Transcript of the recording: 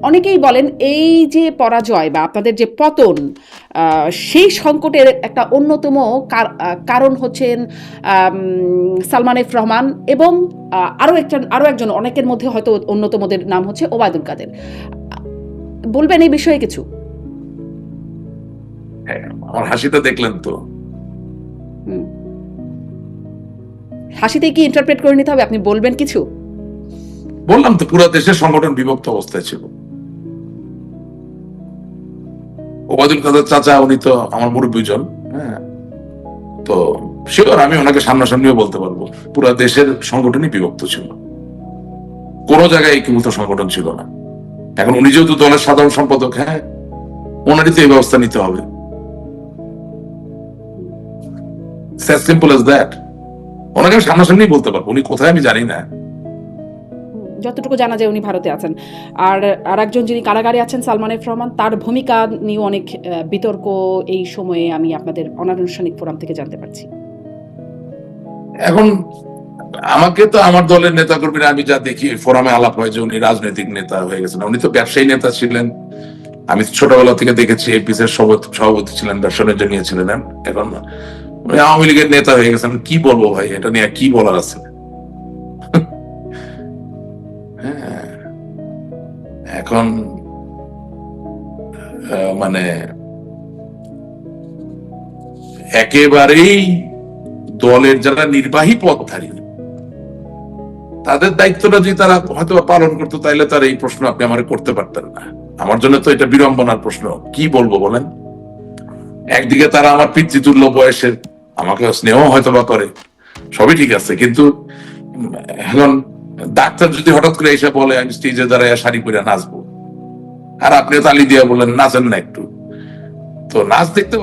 অনেকেই বলেন এই যে পরাজয় বা আপনাদের যে পতন, সেই সংকটের একটা অন্যতম কারণ হচ্ছেন সালমান এফ রহমান এবং আরও একজন, অনেকের মধ্যে হয়তো অন্যতমদের নাম হচ্ছে ওবায়দুল কাদের। বলবেন এই বিষয়ে কিছু? হ্যাঁ, আমার হাসিটা দেখলেন তো? হাসিতে কি ইন্টারপ্রেট করে নিতে হবে? আপনি বলবেন কিছু? বললাম তো, পুরো দেশের সংগঠন বিভক্ত অবস্থায় ছিল। ওবায়দুল কাদের চাচা, উনি তো আমার মুরব্বীজন। হ্যাঁ, তো শিওর আমি ওনাকে সামনাসামনিও বলতে পারবো, পুরো দেশের সংগঠনই বিভক্ত ছিল, কোন জায়গায় একীভূত সংগঠন ছিল না। এখন উনি যেহেতু দলের সাধারণ সম্পাদক, হ্যাঁ, ওনারই তো এই ব্যবস্থা নিতে হবে। Simple as that. ওনাকে আমি সামনাসামনি বলতে পারবো, উনি কোথায় আমি জানি না। যতটুকু জানা যায় উনি ভারতে আছেন। আর একজন যিনি কারাগারে আছেন সালমান এফ রহমান, তার ভূমিকা নিয়ে অনেক বিতর্ক এই সময়ে আমি আপনাদের অনানুষ্ঠানিক ফোরাম থেকে জানতে পারছি। এখন আমাকে তো আমার দলের নেতা কর্মীরা, আমি যা দেখি ফোরামে আলাপ হয় যে উনি রাজনৈতিক নেতা হয়ে গেছেন। উনি তো ব্যবসায়ী নেতা ছিলেন। আমি ছোটবেলা থেকে দেখেছি এপিসের সভাপতি ছিলেন, ব্যবসা বাণিজ্য নিয়েছিলেন। এখন উনি আওয়ামী লীগের নেতা হয়ে গেছেন। কি বলবো ভাই, এটা নিয়ে কি বলার আছে? হ্যাঁ, এখন মানে একেবারেই দলের যারা নির্বাহী পদধারী, তাদের দায়িত্বটা যদি তারা হয়তো পালন করতো, তাইলে তার এই প্রশ্ন আপনি আমার করতে পারতেন না। আমার জন্য তো এটা বিড়ম্বনার প্রশ্ন। কি বলবো বলেন? একদিকে তারা আমার পিতৃতুল্য বয়সের, আমাকে স্নেহ হয়তো বা করে, সবই ঠিক আছে, কিন্তু এখন ডাক্তার যদি হঠাৎ করে এসে বলে আমি স্টেজে দাঁড়ায় শাড়ি পরে নাচবো, আর আপনি তালি দিয়ে বলেন নাচেন না একটু, তো নাচ দেখতে